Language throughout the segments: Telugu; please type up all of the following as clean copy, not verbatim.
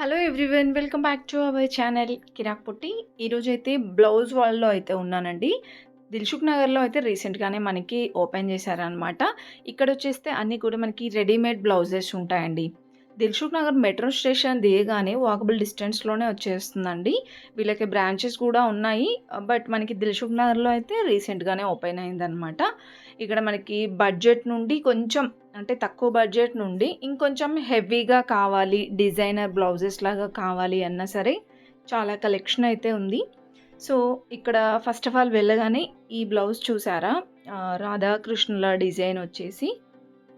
Hello everyone, welcome back to our channel Kirak Putti. ఈరోజైతే బ్లౌజ్ వాల్లో అయితే ఉన్నానండి. దిల్సుఖ్ నగర్లో అయితే రీసెంట్గానే మనకి ఓపెన్ చేశారనమాట. ఇక్కడ వచ్చేస్తే అన్నీ కూడా మనకి రెడీమేడ్ బ్లౌజెస్ ఉంటాయండి. దిల్సుఖ్ నగర్ మెట్రో స్టేషన్ దిగగానే వాకబుల్ డిస్టెన్స్లోనే వచ్చేస్తుందండి. వీళ్ళకి బ్రాంచెస్ కూడా ఉన్నాయి, బట్ మనకి దిల్సుఖ్ నగర్లో అయితే రీసెంట్గానే ఓపెన్ అయిందనమాట. ఇక్కడ మనకి బడ్జెట్ నుండి కొంచెం అంటే తక్కువ బడ్జెట్ నుండి ఇంకొంచెం హెవీగా కావాలి, డిజైనర్ బ్లౌజెస్ లాగా కావాలి అన్నా సరే చాలా కలెక్షన్ అయితే ఉంది. సో ఇక్కడ ఫస్ట్ ఆఫ్ ఆల్ వెళ్ళగానే ఈ బ్లౌజ్ చూసారా, రాధాకృష్ణుల డిజైన్ వచ్చేసి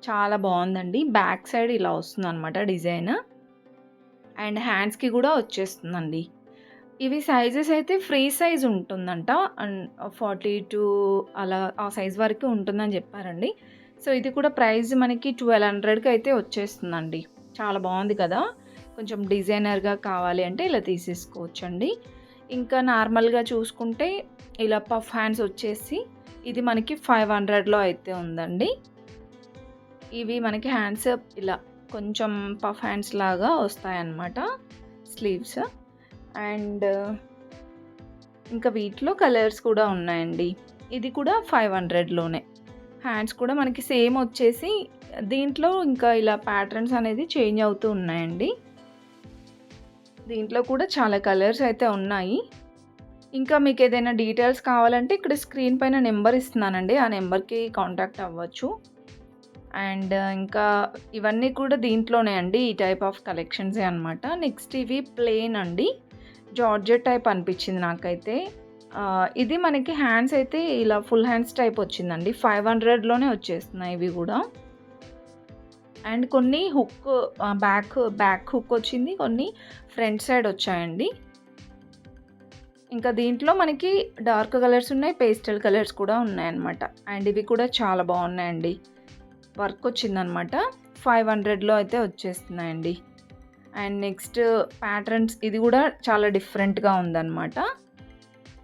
చాలా బాగుందండి. బ్యాక్ సైడ్ ఇలా వస్తుంది అనమాట డిజైన్, అండ్ హ్యాండ్స్కి కూడా వచ్చేస్తుందండి. ఇవి సైజెస్ అయితే ఫ్రీ సైజ్ ఉంటుందంట, అండ్ 42 అలా ఆ సైజ్ వరకు ఉంటుందని చెప్పారండి. సో ఇది కూడా ప్రైస్ మనకి 1200కి అయితే వచ్చేస్తుందండి. చాలా బాగుంది కదా. కొంచెం డిజైనర్గా కావాలి అంటే ఇలా తీసేసుకోవచ్చండి. ఇంకా నార్మల్గా చూసుకుంటే ఇలా పఫ్ హ్యాండ్స్ వచ్చేసి ఇది మనకి 500లో అయితే ఉందండి. ఇవి మనకి హ్యాండ్స్ ఇలా కొంచెం పఫ్ హ్యాండ్స్ లాగా వస్తాయన్నమాట, స్లీవ్స్. అండ్ ఇంకా వీటిలో కలర్స్ కూడా ఉన్నాయండి. ఇది కూడా 500లోనే. హ్యాండ్స్ కూడా మనకి సేమ్ వచ్చేసి దీంట్లో ఇంకా ఇలా ప్యాటర్న్స్ అనేది చేంజ్ అవుతూ ఉన్నాయండి. దీంట్లో కూడా చాలా కలర్స్ అయితే ఉన్నాయి. ఇంకా మీకు ఏదైనా డీటెయిల్స్ కావాలంటే ఇక్కడ స్క్రీన్ పైన నెంబర్ ఇస్తున్నానండి, ఆ నెంబర్కి కాంటాక్ట్ అవ్వచ్చు. అండ్ ఇంకా ఇవన్నీ కూడా దీంట్లోనే అండి, ఈ టైప్ ఆఫ్ కలెక్షన్సే అనమాట. నెక్స్ట్ ఇవి ప్లెయిన్ అండి, జార్జెట్ టైప్ అనిపించింది నాకైతే. ఇది మనకి హ్యాండ్స్ అయితే ఇలా ఫుల్ హ్యాండ్స్ టైప్ వచ్చిందండి. 500లోనే వచ్చేస్తున్నాయి ఇవి కూడా. అండ్ కొన్ని హుక్ బ్యాక్ హుక్ వచ్చింది, కొన్ని ఫ్రంట్ సైడ్ వచ్చాయండి. ఇంకా దీంట్లో మనకి డార్క్ కలర్స్ ఉన్నాయి, పేస్టల్ కలర్స్ కూడా ఉన్నాయన్నమాట. అండ్ ఇవి కూడా చాలా బాగున్నాయండి. వర్క్ వచ్చిందనమాట. 500లో అయితే వచ్చేస్తున్నాయండి. అండ్ నెక్స్ట్ ప్యాటర్న్స్ ఇది కూడా చాలా డిఫరెంట్గా ఉందన్నమాట.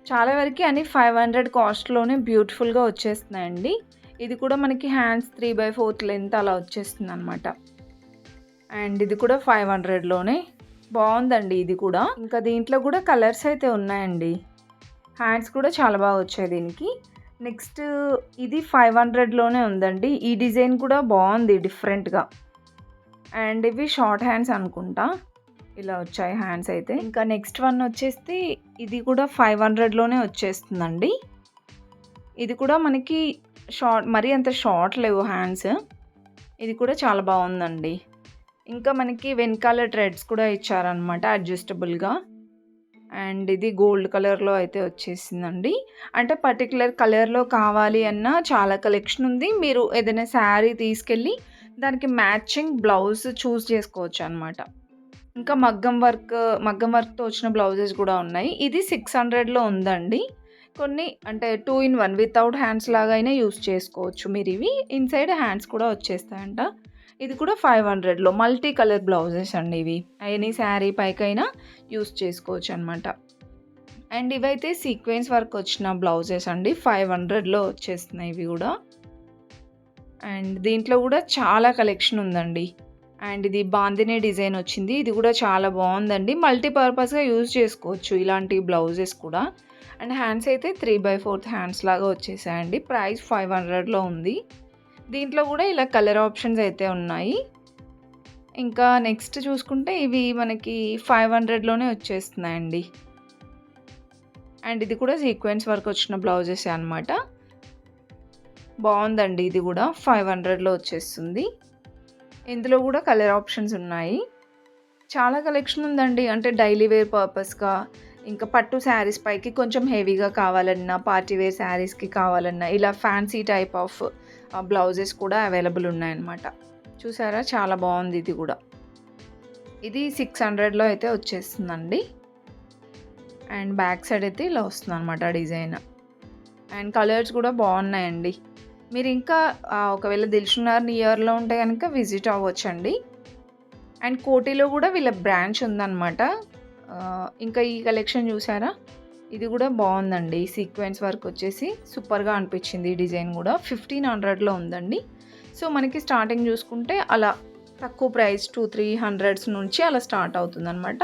చాలా వరకు అన్ని 500 కాస్ట్లోనే బ్యూటిఫుల్గా వచ్చేస్తున్నాయండి. ఇది కూడా మనకి హ్యాండ్స్ 3/4 లెంత్ అలా వచ్చేస్తుంది అనమాట. అండ్ ఇది కూడా 500లోనే బాగుందండి ఇది కూడా. ఇంకా దీంట్లో కూడా కలర్స్ అయితే ఉన్నాయండి. హ్యాండ్స్ కూడా చాలా బాగా వచ్చాయి దీనికి. నెక్స్ట్ ఇది 500లోనే ఉందండి. ఈ డిజైన్ కూడా బాగుంది డిఫరెంట్గా. అండ్ ఇవి షార్ట్ హ్యాండ్స్ అనుకుంటా, ఇలా వచ్చాయి హ్యాండ్స్ అయితే. ఇంకా నెక్స్ట్ వన్ వచ్చేసి ఇది కూడా 500లోనే వచ్చేస్తుందండి. ఇది కూడా మనకి మరీ అంత షార్ట్ లేవు హ్యాండ్స్. ఇది కూడా చాలా బాగుందండి. ఇంకా మనకి వెనకాల థ్రెడ్స్ కూడా ఇచ్చారనమాట అడ్జస్టబుల్గా. అండ్ ఇది గోల్డ్ కలర్లో అయితే వచ్చేసిందండి. అంటే పర్టికులర్ కలర్లో కావాలి అన్న చాలా కలెక్షన్ ఉంది. మీరు ఏదైనా శారీ తీసుకెళ్ళి దానికి మ్యాచింగ్ బ్లౌజ్ చూస్ చేసుకోవచ్చు అనమాట. ఇంకా మగ్గం వర్క్తో వచ్చిన బ్లౌజెస్ కూడా ఉన్నాయి. ఇది 600లో ఉందండి. కొన్ని అంటే 2 in 1 వితౌట్ హ్యాండ్స్ లాగా అయినా యూస్ చేసుకోవచ్చు మీరు. ఇవి ఇన్సైడ్ హ్యాండ్స్ కూడా వచ్చేస్తాయంట. ఇది కూడా 500లో మల్టీ కలర్ బ్లౌజెస్ అండి. ఇవి ఎనీ శారీ పైకైనా యూస్ చేసుకోవచ్చు అనమాట. అండ్ ఇవైతే సీక్వెన్స్ వర్క్ వచ్చిన బ్లౌజెస్ అండి. 500లో వచ్చేస్తున్నాయి ఇవి కూడా. అండ్ దీంట్లో కూడా చాలా కలెక్షన్ ఉందండి. అండ్ ఇది బాందినే డిజైన్ వచ్చింది. ఇది కూడా చాలా బాగుందండి. మల్టీపర్పస్గా యూజ్ చేసుకోవచ్చు ఇలాంటి బ్లౌజెస్ కూడా. అండ్ హ్యాండ్స్ అయితే 3/4 హ్యాండ్స్ లాగా వచ్చేసాయండి. ప్రైస్ 500లో ఉంది. దీంట్లో కూడా ఇలా కలర్ ఆప్షన్స్ అయితే ఉన్నాయి. ఇంకా నెక్స్ట్ చూసుకుంటే ఇవి మనకి 500లోనే వచ్చేస్తున్నాయండి. అండ్ ఇది కూడా సీక్వెన్స్ వర్క్ వచ్చిన బ్లౌజెస్ అనమాట. బాగుందండి. ఇది కూడా 500లో వచ్చేస్తుంది. ఇందులో కూడా కలర్ ఆప్షన్స్ ఉన్నాయి. చాలా కలెక్షన్ ఉందండి. అంటే డైలీ వేర్ పర్పస్గా, ఇంకా పట్టు శారీస్ పైకి కొంచెం హెవీగా కావాలన్నా, పార్టీ వేర్ శారీస్కి కావాలన్నా ఇలా ఫ్యాన్సీ టైప్ ఆఫ్ బ్లౌజెస్ కూడా అవైలబుల్ ఉన్నాయన్నమాట. చూసారా, చాలా బాగుంది ఇది కూడా. ఇది 600లో అయితే వచ్చేస్తుందండి. అండ్ బ్యాక్ సైడ్ అయితే ఇలా వస్తుంది అనమాట డిజైన్. అండ్ కలర్స్ కూడా బాగున్నాయండి. మీరు ఇంకా ఒకవేళ దిల్సుఖ్ నగర్ నియర్లో ఉంటే కనుక విజిట్ అవ్వచ్చండి. అండ్ కోటిలో కూడా వీళ్ళ బ్రాంచ్ ఉందన్నమాట. ఇంకా ఈ కలెక్షన్ చూసారా, ఇది కూడా బాగుందండి. సీక్వెన్స్ వర్క్ వచ్చేసి సూపర్గా అనిపించింది. ఈ డిజైన్ కూడా 1500లో ఉందండి. సో మనకి స్టార్టింగ్ చూసుకుంటే అలా తక్కువ ప్రైస్ 200-300 నుంచి అలా స్టార్ట్ అవుతుందనమాట.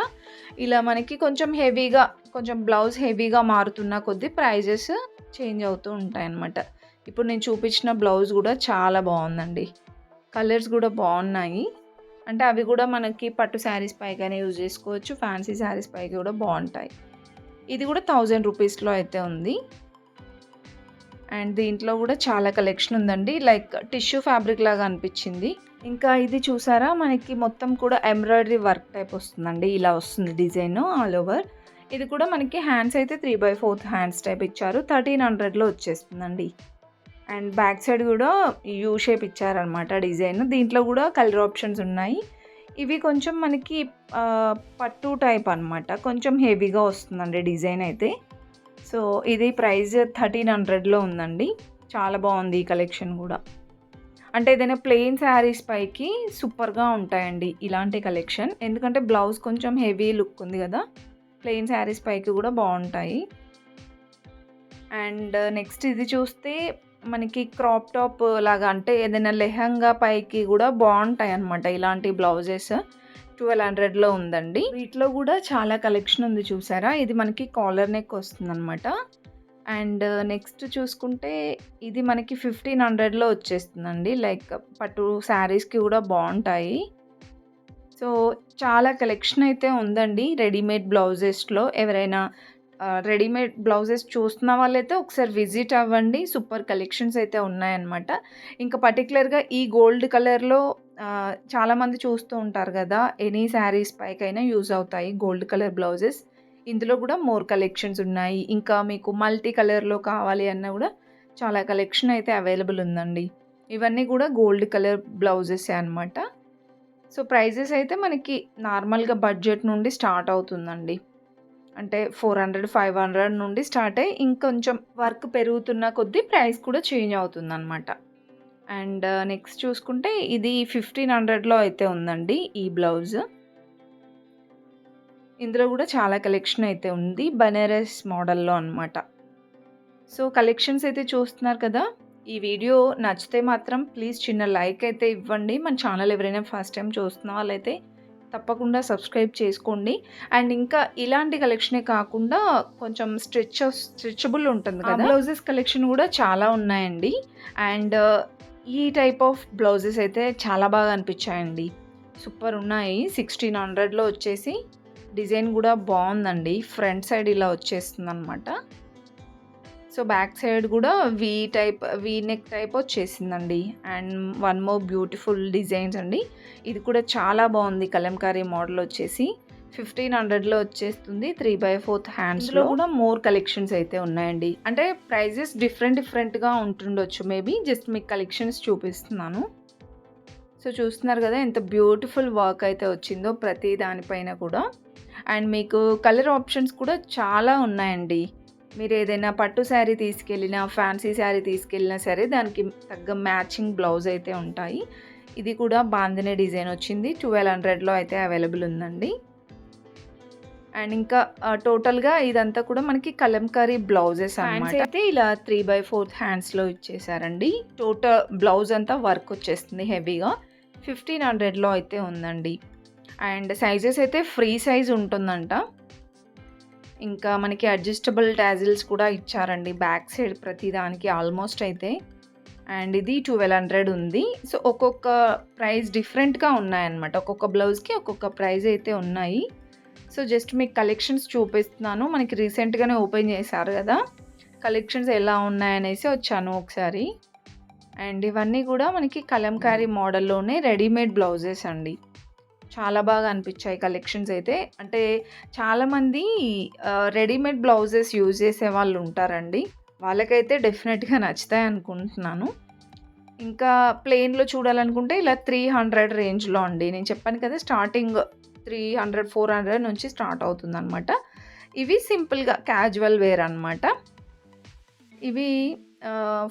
ఇలా మనకి కొంచెం హెవీగా, కొంచెం బ్లౌజ్ హెవీగా మారుతున్న కొద్దీ ప్రైజెస్ చేంజ్ అవుతూ ఉంటాయన్నమాట. ఇప్పుడు నేను చూపించిన బ్లౌజ్ కూడా చాలా బాగుందండి. కలర్స్ కూడా బాగున్నాయి. అంటే అవి కూడా మనకి పట్టు శారీస్ పైగానే యూజ్ చేసుకోవచ్చు, ఫ్యాన్సీ శారీస్ పైకి కూడా బాగుంటాయి. ఇది కూడా 1000 రూపీస్లో అయితే ఉంది. అండ్ దీంట్లో కూడా చాలా కలెక్షన్ ఉందండి. లైక్ టిష్యూ ఫ్యాబ్రిక్ లాగా అనిపించింది. ఇంకా ఇది చూసారా, మనకి మొత్తం కూడా ఎంబ్రాయిడరీ వర్క్ టైప్ వస్తుందండి. ఇలా వస్తుంది డిజైన్ ఆల్ ఓవర్. ఇది కూడా మనకి హ్యాండ్స్ అయితే 3/4 హ్యాండ్స్ టైప్ ఇచ్చారు. 1300లో వచ్చేస్తుందండి. అండ్ బ్యాక్ సైడ్ కూడా యూ షేప్ ఇచ్చారనమాట డిజైన్. దీంట్లో కూడా కలర్ ఆప్షన్స్ ఉన్నాయి. ఇవి కొంచెం మనకి పట్టు టైప్ అనమాట, కొంచెం హెవీగా వస్తుందండి డిజైన్ అయితే. సో ఇది ప్రైస్ 1300లో ఉందండి. చాలా బాగుంది ఈ కలెక్షన్ కూడా. అంటే ఏదైనా ప్లెయిన్ శారీస్ పైకి సూపర్గా ఉంటాయండి ఇలాంటి కలెక్షన్. ఎందుకంటే బ్లౌజ్ కొంచెం హెవీ లుక్ ఉంది కదా, ప్లెయిన్ శారీస్ పైకి కూడా బాగుంటాయి. అండ్ నెక్స్ట్ ఇది చూస్తే మనకి క్రాప్ టాప్ లాగా, అంటే ఏదైనా లెహంగా పైకి కూడా బాగుంటాయి అన్నమాట ఇలాంటి బ్లౌజెస్. 1200లో ఉందండి. వీటిలో కూడా చాలా కలెక్షన్ ఉంది చూసారా. ఇది మనకి కాలర్ నెక్ వస్తుందన్నమాట. అండ్ నెక్స్ట్ చూసుకుంటే ఇది మనకి 1500లో వచ్చేస్తుందండి. లైక్ పట్టు శారీస్కి కూడా బాగుంటాయి. సో చాలా కలెక్షన్ అయితే ఉందండి రెడీమేడ్ బ్లౌజెస్లో. ఎవరైనా రెడీమేడ్ బ్లౌజెస్ చూస్తున్న వాళ్ళైతే ఒకసారి విజిట్ అవ్వండి. సూపర్ కలెక్షన్స్ అయితే ఉన్నాయన్నమాట. ఇంకా పర్టికులర్గా ఈ గోల్డ్ కలర్లో చాలామంది చూస్తూ ఉంటారు కదా, ఎనీ శారీస్ పైకైనా యూజ్ అవుతాయి గోల్డ్ కలర్ బ్లౌజెస్. ఇందులో కూడా మోర్ కలెక్షన్స్ ఉన్నాయి. ఇంకా మీకు మల్టీ కలర్లో కావాలి అన్నా కూడా చాలా కలెక్షన్ అయితే అవైలబుల్ ఉందండి. ఇవన్నీ కూడా గోల్డ్ కలర్ బ్లౌజెస్ అనమాట. సో ప్రైజెస్ అయితే మనకి నార్మల్గా బడ్జెట్ నుండి స్టార్ట్ అవుతుందండి. అంటే 400-500 నుండి స్టార్ట్ అయ్యి ఇంకొంచెం వర్క్ పెరుగుతున్న కొద్దీ ప్రైస్ కూడా చేంజ్ అవుతుందన్నమాట. అండ్ నెక్స్ట్ చూసుకుంటే ఇది 1500లో అయితే ఉందండి ఈ బ్లౌజ్. ఇందులో కూడా చాలా కలెక్షన్ అయితే ఉంది, బనారస్ మోడల్లో అనమాట. సో కలెక్షన్స్ అయితే చూస్తున్నారు కదా. ఈ వీడియో నచ్చితే మాత్రం ప్లీజ్ చిన్న లైక్ అయితే ఇవ్వండి. మన ఛానల్ ఎవరైనా ఫస్ట్ టైం చూస్తున్న వాళ్ళైతే తప్పకుండా సబ్స్క్రైబ్ చేసుకోండి. అండ్ ఇంకా ఇలాంటి కలెక్షనే కాకుండా కొంచెం స్ట్రెచబుల్ ఉంటుంది కదా, బ్లౌజెస్ కలెక్షన్ కూడా చాలా ఉన్నాయండి. అండ్ ఈ టైప్ ఆఫ్ బ్లౌజెస్ అయితే చాలా బాగా అనిపించాయండి. సూపర్ ఉన్నాయి. 1600లో వచ్చేసి డిజైన్ కూడా బాగుందండి. ఫ్రంట్ సైడ్ ఇలా వచ్చేస్తుంది అనమాట. సో బ్యాక్ సైడ్ కూడా వీ నెక్ టైప్ వచ్చేసిందండి. And one more beautiful designs అండి. ఇది కూడా చాలా బాగుంది. కలంకారీ మోడల్ వచ్చేసి 1500లో వచ్చేస్తుంది. 3/4 హ్యాండ్స్లో కూడా మోర్ కలెక్షన్స్ అయితే ఉన్నాయండి. అంటే ప్రైజెస్ డిఫరెంట్గా ఉంటుండొచ్చు మేబీ. జస్ట్ మీకు కలెక్షన్స్ చూపిస్తున్నాను. సో చూస్తున్నారు కదా ఎంత బ్యూటిఫుల్ వర్క్ అయితే వచ్చిందో ప్రతి దానిపైన కూడా. అండ్ మీకు కలర్ ఆప్షన్స్ కూడా చాలా ఉన్నాయండి. మీరు ఏదైనా పట్టు శారీ తీసుకెళ్ళినా, ఫ్యాన్సీ శారీ తీసుకెళ్ళినా సరే దానికి తగ్గ మ్యాచింగ్ బ్లౌజ్ అయితే ఉంటాయి. ఇది కూడా బాందినే డిజైన్ వచ్చింది. 1200లో అయితే అవైలబుల్ ఉందండి. అండ్ ఇంకా టోటల్గా ఇదంతా కూడా మనకి కలంకారీ బ్లౌజెస్ అన్నమాట. అయితే ఇలా 3/4 హ్యాండ్స్లో ఇచ్చేసారండి. టోటల్ బ్లౌజ్ అంతా వర్క్ వచ్చేస్తుంది హెవీగా. 1500లో అయితే ఉందండి. అండ్ సైజెస్ అయితే ఫ్రీ సైజ్ ఉంటుందంట. ఇంకా మనకి అడ్జస్టబుల్ టాజిల్స్ కూడా ఇచ్చారండి బ్యాక్ సైడ్ ప్రతి దానికి ఆల్మోస్ట్ అయితే. అండ్ ఇది 1200 ఉంది. సో ఒక్కొక్క ప్రైస్ డిఫరెంట్గా ఉన్నాయన్నమాట. ఒక్కొక్క బ్లౌజ్కి ఒక్కొక్క ప్రైస్ అయితే ఉన్నాయి. సో జస్ట్ మీకు కలెక్షన్స్ చూపిస్తున్నాను. మనకి రీసెంట్గానే ఓపెన్ చేశారు కదా, కలెక్షన్స్ ఎలా ఉన్నాయనేసి వచ్చాను ఒకసారి. అండ్ ఇవన్నీ కూడా మనకి కలంకారీ మోడల్లోనే రెడీమేడ్ బ్లౌజెస్ అండి. చాలా బాగా అనిపించాయి కలెక్షన్స్ అయితే. అంటే చాలామంది రెడీమేడ్ బ్లౌజెస్ యూజ్ చేసే వాళ్ళు ఉంటారండి. వాళ్ళకైతే డెఫినెట్గా నచ్చుతాయి అనుకుంటున్నాను. ఇంకా ప్లెయిన్లో చూడాలనుకుంటే ఇలా 300 రేంజ్లో అండి. నేను చెప్పాను కదా స్టార్టింగ్ 300-400 నుంచి స్టార్ట్ అవుతుందన్నమాట. ఇవి సింపుల్గా క్యాజువల్ వేర్ అనమాట. ఇవి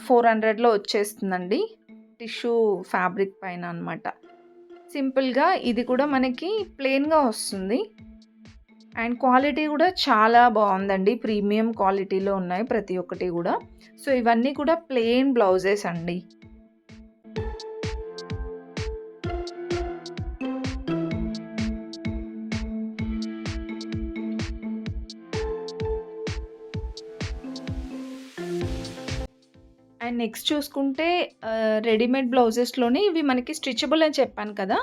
400లో వచ్చేస్తుందండి. టిష్యూ ఫ్యాబ్రిక్ పైన అనమాట. సింపుల్గా ఇది కూడా మనకి ప్లెయిన్గా వస్తుంది. అండ్ క్వాలిటీ కూడా చాలా బాగుందండి. ప్రీమియం క్వాలిటీలో ఉన్నాయి ప్రతి ఒక్కటి కూడా. సో ఇవన్నీ కూడా ప్లెయిన్ బ్లౌజెస్ అండి. అండ్ నెక్స్ట్ చూసుకుంటే రెడీమేడ్ బ్లౌజెస్‌లోనే ఇవి మనకి స్ట్రెచబుల్ అని చెప్పాను కదా!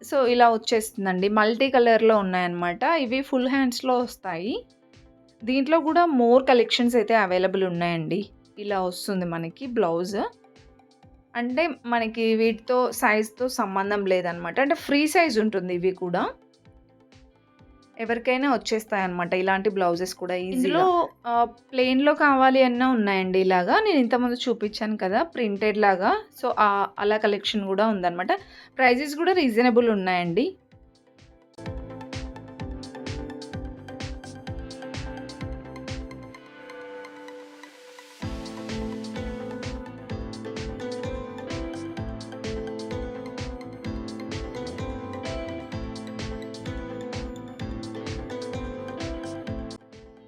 సో, ఇలా వచ్చేస్తుందండి. మల్టీ కలర్‌లో ఉన్నాయన్నమాట. ఇవి ఫుల్ హ్యాండ్స్‌లో వస్తాయి. దీంట్లో కూడా మోర్ కలెక్షన్స్ అయితే అవైలబుల్ ఉన్నాయండి. ఇలా వస్తుంది మనకి బ్లౌజ్. అంటే మనకి వీటితో సైజ్‌తో సంబంధం లేదనమాట. అంటే ఫ్రీ సైజ్ ఉంటుంది ఇవి కూడా. ఎవరికైనా వచ్చేస్తాయన్నమాట ఇలాంటి బ్లౌజెస్ కూడా ఈజీగా. ఇందులో ప్లెయిన్‌లో కావాలి అన్నా ఉన్నాయండి ఇలాగా. నేను ఇంతకుముందు చూపించాను కదా! ప్రింటెడ్ లాగా. సో, అలా కలెక్షన్ కూడా ఉందనమాట. ప్రైజెస్ కూడా రీజనబుల్ ఉన్నాయండి.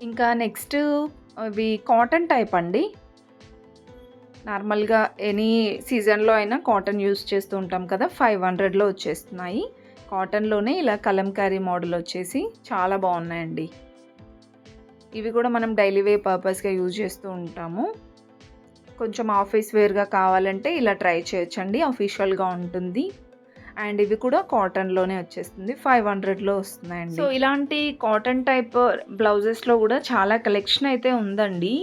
ఇంకా నెక్స్ట్ ఇవి కాటన్ టైప్ అండి. నార్మల్‌గా ఎనీ సీజన్‌లో అయినా కాటన్ యూజ్ చేస్తూ ఉంటాం కదా! 500లో వచ్చేస్తున్నాయి. కాటన్‌లోనే ఇలా కలంకారీ మోడల్ వచ్చేసి చాలా బాగున్నాయండి. ఇవి కూడా మనం డైలీ వేర్ పర్పస్‌గా యూజ్ చేస్తూ ఉంటాము. కొంచెం ఆఫీస్ వేర్‌గా కావాలంటే ఇలా ట్రై చేయొచ్చండి. అఫీషియల్‌గా ఉంటుంది. అండ్ ఇవి కూడా కాటన్‌లోనే వచ్చేస్తుంది. 500లో వస్తున్నాయండి. సో, ఇలాంటి కాటన్ టైప్ బ్లౌజెస్‌లో కూడా చాలా కలెక్షన్ అయితే ఉందండి.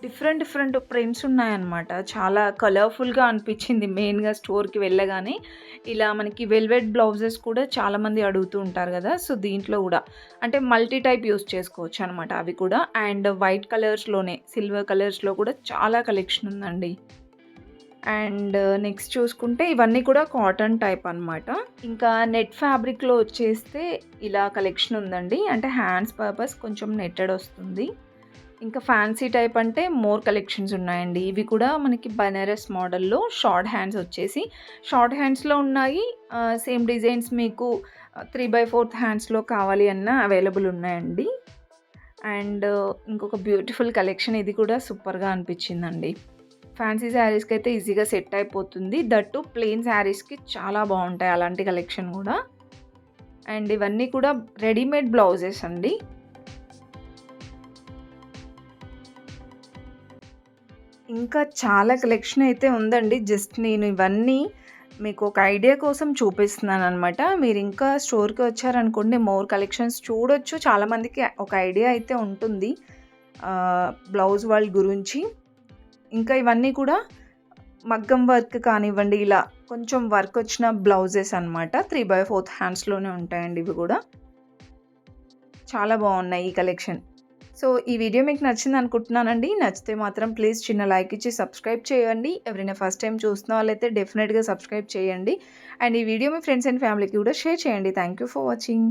డిఫరెంట్ ప్రింట్స్ ఉన్నాయన్నమాట. చాలా కలర్‌ఫుల్‌గా అనిపించింది మెయిన్‌గా స్టోర్‌కి వెళ్ళగానే. ఇలా మనకి వెల్వెట్ బ్లౌజెస్ కూడా చాలామంది అడుగుతూ ఉంటారు కదా! సో, దీంట్లో కూడా అంటే మల్టీ టైప్ యూజ్ చేసుకోవచ్చు అనమాట అవి కూడా. అండ్ వైట్ కలర్స్‌లోనే సిల్వర్ కలర్స్‌లో కూడా చాలా కలెక్షన్ ఉందండి. అండ్ నెక్స్ట్ చూసుకుంటే ఇవన్నీ కూడా కాటన్ టైప్ అనమాట. ఇంకా నెట్ ఫ్యాబ్రిక్‌లో వచ్చేస్తే ఇలా కలెక్షన్ ఉందండి. అంటే హ్యాండ్స్ పర్పస్ కొంచెం నెట్టెడ్ వస్తుంది. ఇంకా ఫ్యాన్సీ టైప్ అంటే మోర్ కలెక్షన్స్ ఉన్నాయండి. ఇవి కూడా మనకి బనారస్ మోడల్‌లో షార్ట్ హ్యాండ్స్ వచ్చేసి షార్ట్ హ్యాండ్స్‌లో ఉన్నాయి. సేమ్ డిజైన్స్ మీకు 3/4 హ్యాండ్స్‌లో కావాలి అన్నా అవైలబుల్ ఉన్నాయండి. అండ్ ఇంకొక బ్యూటిఫుల్ కలెక్షన్ ఇది కూడా సూపర్‌గా అనిపించిందండి. ఫ్యాన్సీ శారీస్‌కి అయితే ఈజీగా సెట్ అయిపోతుంది. దట్ టు ప్లెయిన్ శారీస్‌కి చాలా బాగుంటాయి అలాంటి కలెక్షన్ కూడా. అండ్ ఇవన్నీ కూడా రెడీమేడ్ బ్లౌజెస్ అండి. ఇంకా చాలా కలెక్షన్ అయితే ఉందండి. జస్ట్ నేను ఇవన్నీ మీకు ఒక ఐడియా కోసం చూపిస్తున్నాననమాట. మీరు ఇంకా స్టోర్‌కి వచ్చారనుకోండి మోర్ కలెక్షన్స్ చూడొచ్చు. చాలామందికి ఒక ఐడియా అయితే ఉంటుంది బ్లౌజ్ వాళ్ళ గురించి. ఇంకా ఇవన్నీ కూడా మగ్గం వర్క్ కానివ్వండి, ఇలా కొంచెం వర్క్ వచ్చిన బ్లౌజెస్ అనమాట. 3/4 హ్యాండ్స్‌లోనే ఉంటాయండి ఇవి కూడా. చాలా బాగున్నాయి ఈ కలెక్షన్. సో, ఈ వీడియో మీకు నచ్చింది అనుకుంటున్నానండి. నచ్చితే మాత్రం ప్లీజ్ చిన్న లైక్ ఇచ్చి సబ్స్క్రైబ్ చేయండి. ఎవరైనా ఫస్ట్ టైం చూస్తున్న వాళ్ళైతే డెఫినెట్‌గా సబ్స్క్రైబ్ చేయండి. అండ్ ఈ వీడియో మీ ఫ్రెండ్స్ అండ్ ఫ్యామిలీకి కూడా షేర్ చేయండి. Thank you for watching.